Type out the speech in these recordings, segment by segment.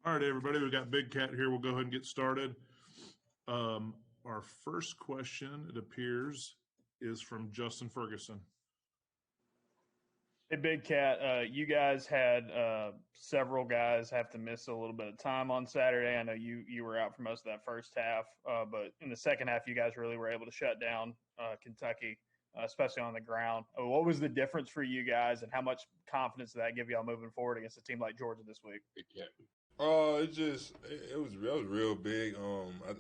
All right, everybody, we got Big Cat here. We'll go ahead and get started. Our first question, it appears, is from Justin Ferguson. Hey, Big Cat, you guys had several guys have to miss a little bit of time on Saturday. I know you were out for most of that first half, but in the second half, you guys really were able to shut down Kentucky, especially on the ground. What was the difference for you guys, and how much confidence did that give y'all moving forward against a team like Georgia this week? It was real big.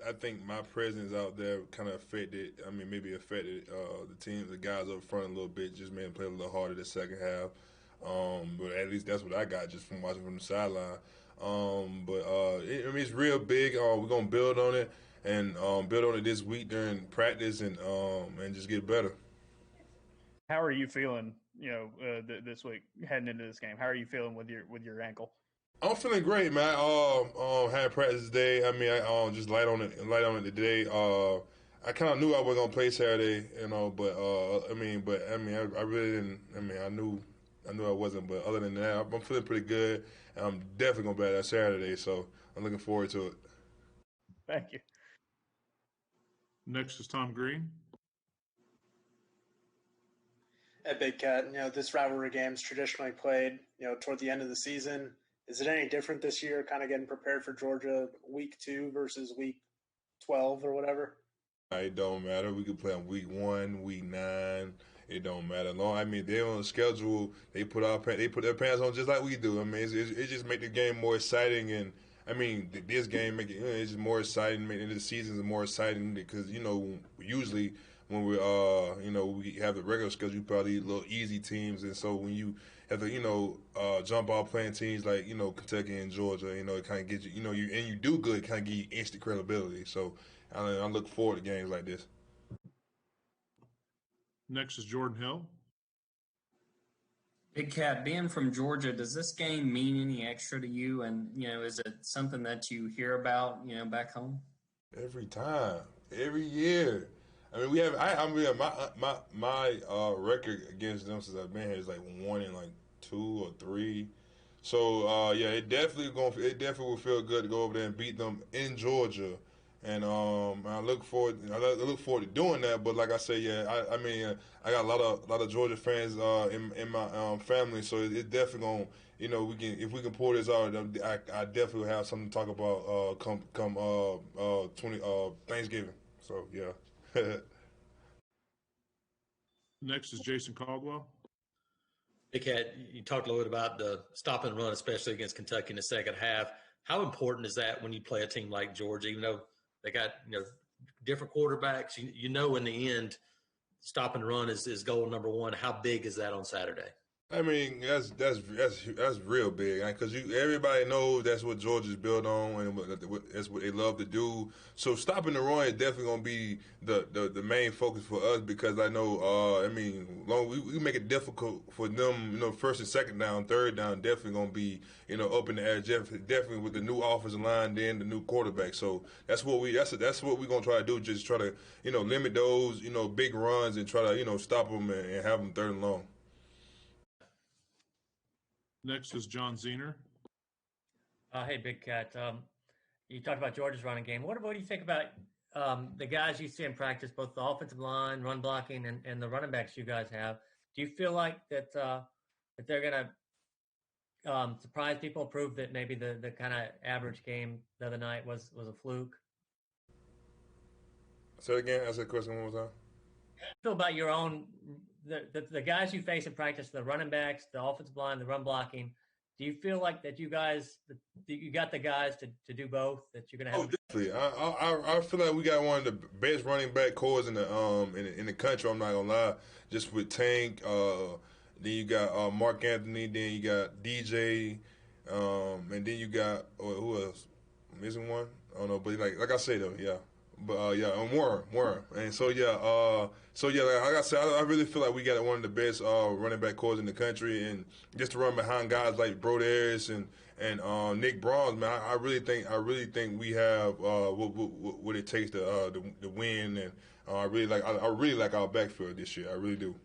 I think my presence out there kind of affected. I mean, maybe affected the team, the guys up front a little bit. Just made them play a little harder the second half. But at least that's what I got just from watching from the sideline. It's real big. We're gonna build on it and build on it this week during practice and just get better. How are you feeling? This week heading into this game, how are you feeling with your ankle? I'm feeling great, man. Had practice today. I mean, I just light on it today. I kind of knew I was gonna play Saturday, but I really didn't. I mean, I knew I wasn't, but other than that, I'm feeling pretty good. And I'm definitely gonna play that Saturday, so I'm looking forward to it. Thank you. Next is Tom Green. At Big Cat, this rivalry game is traditionally played, toward the end of the season. Is it any different this year, kind of getting prepared for Georgia week 2 versus week 12 or whatever? It don't matter. We can play on week 1, week 9. It don't matter. They're on the schedule. They put their pants on just like we do. I mean, it just make the game more exciting. And I mean, this game it's just more exciting. Making the seasons more exciting because usually when we we have the regular schedule, probably little easy teams, and so when you have to jump off playing teams like Kentucky and Georgia, it kind of gets you do good, kind of give you instant credibility. So I look forward to games like this. Next is Jordan Hill. Big Cat, being from Georgia, does this game mean any extra to you? And is it something that you hear about back home? Every time, every year. I mean, my record against them since I've been here is like 1-2 or 3. So it definitely will feel good to go over there and beat them in Georgia, and I look forward to doing that. But like I say, I got a lot of Georgia fans in my family, so it definitely gonna if we can pull this out, I definitely will have something to talk about come 20 Thanksgiving. So yeah. Next is Jason Caldwell. Big Cat, you talked a little bit about the stop and run, especially against Kentucky in the second half. How important is that when you play a team like Georgia, even though they got different quarterbacks? In the end, stop and run is goal number one. How big is that on Saturday? I mean, that's real big, because everybody knows that's what Georgia's built on, and that's what they love to do. So stopping the run is definitely going to be the main focus for us, because I know, we make it difficult for them. First and second down, third down, definitely going to be up in the air. Definitely with the new offensive line, then the new quarterback. So that's what we're going to try to do. Just try to limit those big runs and try to stop them and have them third and long. Next is John Zener. Hey, Big Cat. You talked about Georgia's running game. What do you think about the guys you see in practice, both the offensive line, run blocking, and the running backs you guys have? Do you feel like that they're going to surprise people, prove that maybe the kind of average game the other night was a fluke? Say it again. Ask that question one more time. Feel about your own the guys you face in practice, the running backs, the offensive line, the run blocking. Do you feel like that you got the guys to do both? That you're gonna have? Oh, definitely. I feel like we got one of the best running back cores in the country. I'm not gonna lie. Just with Tank, then you got Mark Anthony, then you got DJ, and then you got who else? I'm missing one. I don't know, but like I say though, yeah. But and Warren, and so like I said, I really feel like we got one of the best running back cores in the country, and just to run behind guys like Broderius and Nick Bronze, man, I really think we have what it takes to win, and I really like our backfield this year. I really do.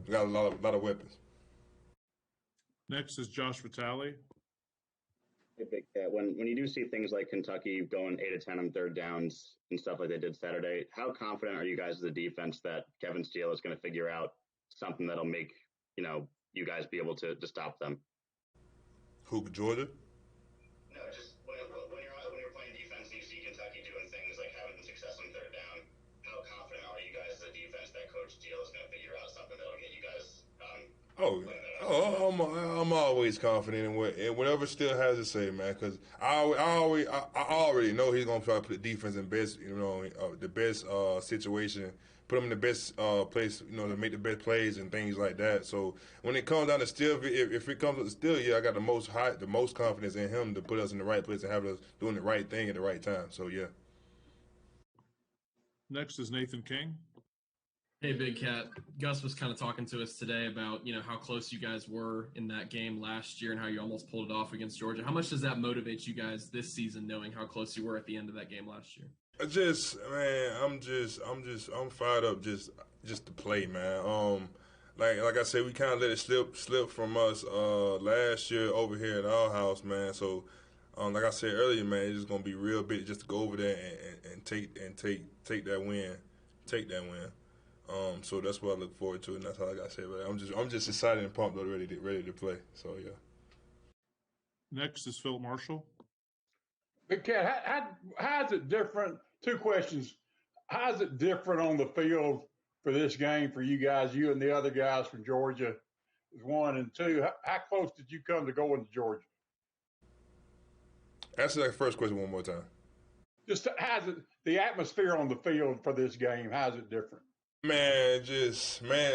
We got a lot of weapons. Next is Josh Vitale. Hey, Big Cat, when you do see things like Kentucky going 8 of 10 on third downs and stuff like they did Saturday, how confident are you guys as a defense that Kevin Steele is going to figure out something that'll make you guys be able to stop them? Who, Georgia? No, just when you're playing defense and you see Kentucky doing things like having success on third down, how confident are you guys as a defense that Coach Steele is going to figure out something that'll get you guys? I'm always confident in whatever Steele has to say, man. Because I already know he's gonna try to put the defense in best, the best situation, put them in the best place, to make the best plays and things like that. So when it comes down to Steele, if it comes to Steele, yeah, I got the most confidence in him to put us in the right place and have us doing the right thing at the right time. So yeah. Next is Nathan King. Hey, Big Cat. Gus was kind of talking to us today about, how close you guys were in that game last year and how you almost pulled it off against Georgia. How much does that motivate you guys this season, knowing how close you were at the end of that game last year? I'm fired up just to play, man. Like I said, we kind of let it slip from us last year over here at our house, man. So, like I said earlier, man, it's just gonna be real big just to go over there and take that win, So that's what I look forward to, and that's all I gotta say. But I'm just excited and pumped up, ready to play. So yeah. Next is Philip Marshall. Big Cat, how is it different? Two questions. How is it different on the field for this game for you guys, you and the other guys from Georgia? Is one, and two, how close did you come to going to Georgia? Answer that first question one more time. Just how's it, the atmosphere on the field for this game, how's it different? Man,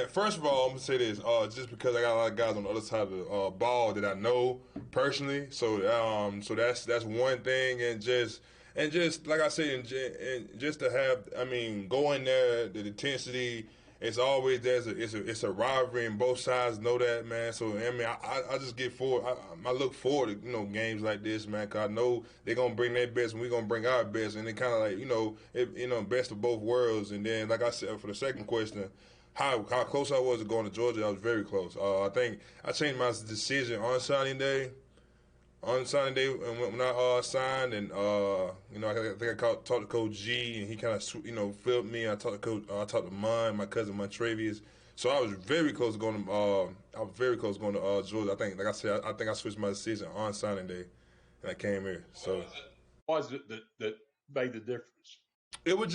first of all, I'm gonna say this. Just because I got a lot of guys on the other side of the ball that I know personally, so that's one thing, and just like I said, and just to have, go in there, the intensity. It's always it's a rivalry, and both sides know that, man. So I just get forward. I look forward to games like this, man. Cause I know they're gonna bring their best, and we're gonna bring our best, and it kind of like best of both worlds. And then, like I said, for the second question, how close I was to going to Georgia, I was very close. I think I changed my decision on signing day. On signing day, when I signed, and I think I talked to Coach G, and he kind of filled me. I talked to my cousin Montravius. So I was very close to going to Georgia. I think, like I said, I think I switched my decision on signing day, and I came here. So what was it that made the difference? It was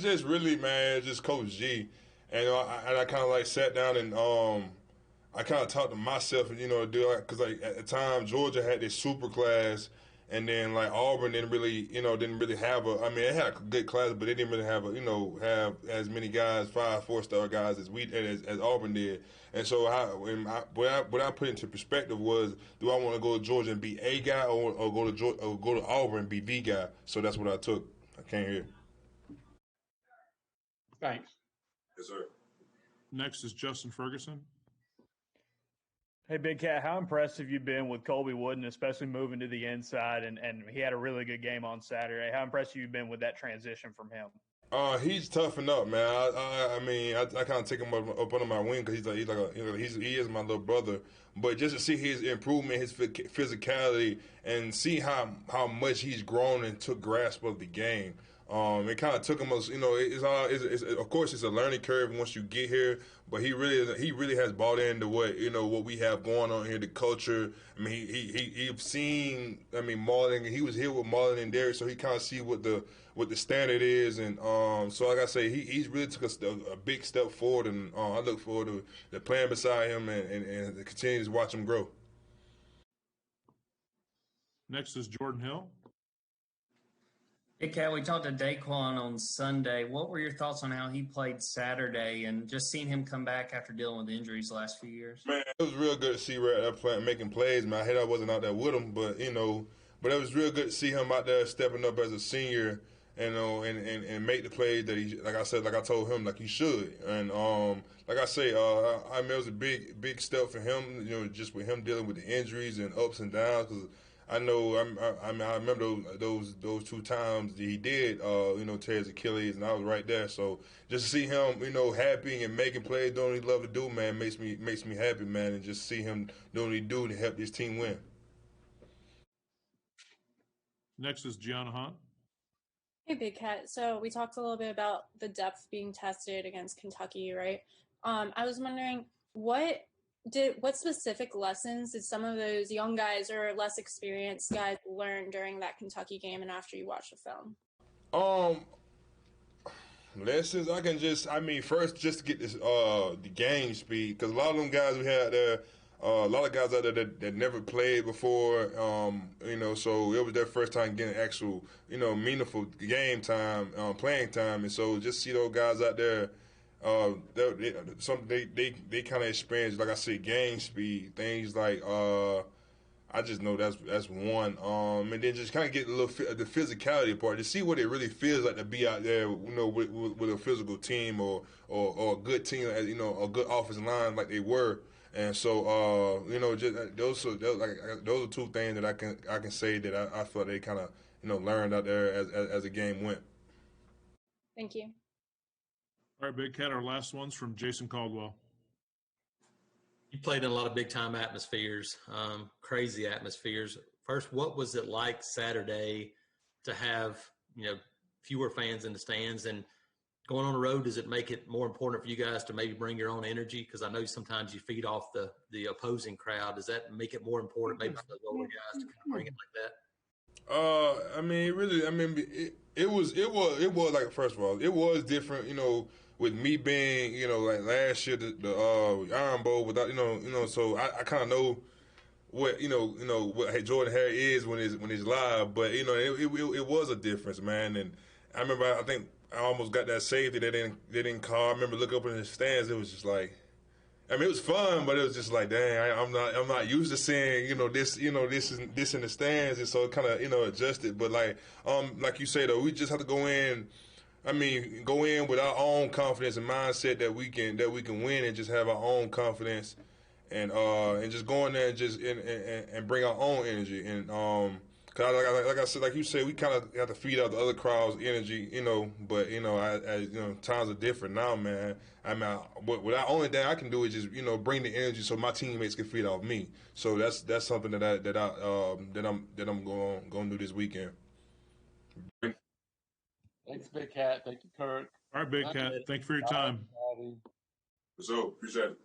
just really, man, just Coach G, and I kind of like sat down and I kind of talked to myself, because like at the time Georgia had this super class, and then like Auburn didn't really have it had a good class, but they didn't really have have as many guys, 5 4-star guys as Auburn did. And so what I put into perspective was, do I want to go to Georgia and be a guy, or go to Auburn and be the guy? So that's what I took. I came here. Thanks. Yes, sir. Next is Justin Ferguson. Hey, Big Cat, how impressive you've been with Colby Wooden, especially moving to the inside, and he had a really good game on Saturday. How impressive you've been with that transition from him? He's toughened up, man. I kind of take him up under my wing because he is my little brother. But just to see his improvement, his physicality, and see how much he's grown and took grasp of the game. It kind of took him, of course it's a learning curve once you get here, but he really has bought into what we have going on here, the culture. He's seen, Marlon, he was here with Marlon and Derek, so he kind of see what the standard is, and so like I say, he's really took a big step forward, and I look forward to playing beside him and continue to watch him grow. Next is Jordan Hill. Hey, Cat, we talked to Daquan on Sunday. What were your thoughts on how he played Saturday and just seeing him come back after dealing with injuries the last few years? Man, it was real good to see Ray out there making plays, man. I hate I wasn't out there with him, but it was real good to see him out there stepping up as a senior, and make the plays that he, like I told him, like he should. And like I say, it was a big step for him, just with him dealing with the injuries and ups and downs, because I know. I remember those 2 times that he did, tear his Achilles, and I was right there. So just to see him, happy and making plays, doing what he love to do, man, makes me happy, man. And just see him doing what he do to help his team win. Next is Gianna Hunt. Hey, Big Cat. So we talked a little bit about the depth being tested against Kentucky, right? I was wondering what specific lessons did some of those young guys or less experienced guys learn during that Kentucky game and after you watched the film? Lessons first just to get this the game speed, because a lot of them guys we had there, a lot of guys out there that never played before, so it was their first time getting actual, meaningful game time, playing time, and so just see those guys out there, they kind of experience, like I said, game speed, things like I just know that's one. And then just kind of get a little the physicality part to see what it really feels like to be out there, with a physical team or a good team, a good offensive line like they were. And so, just those are two things that I can say that I felt they kind of learned out there as the game went. Thank you. All right, Big Cat. Our last one's from Jason Caldwell. You played in a lot of big-time atmospheres, crazy atmospheres. First, what was it like Saturday to have, fewer fans in the stands? And going on the road, does it make it more important for you guys to maybe bring your own energy? Because I know sometimes you feed off the opposing crowd. Does that make it more important maybe for the older guys to kind of bring it like that? It was like, first of all, it was different, with me being, like last year, the Iron Bowl, without, so I kind of know what, what Jordan Hare is when he's live, but, it was a difference, man. And I remember, I think I almost got that safety they didn't call. I remember looking up in the stands, it was just like, it was fun, but it was just like, dang, I'm not used to seeing, this in the stands, and so it kind of, adjusted. But like you say though, we just have to go in with our own confidence and mindset that we can win, and just have our own confidence, and just go in there and just and bring our own energy. And cause like I said, like you said, we kind of have to feed out the other crowd's energy, But times are different now, man. What the only thing I can do is just bring the energy so my teammates can feed off me. So that's something that I'm going to do this weekend. Thanks, Big Cat. Thank you, Kurt. All right, Big Cat. Thank you for your time. So appreciate it.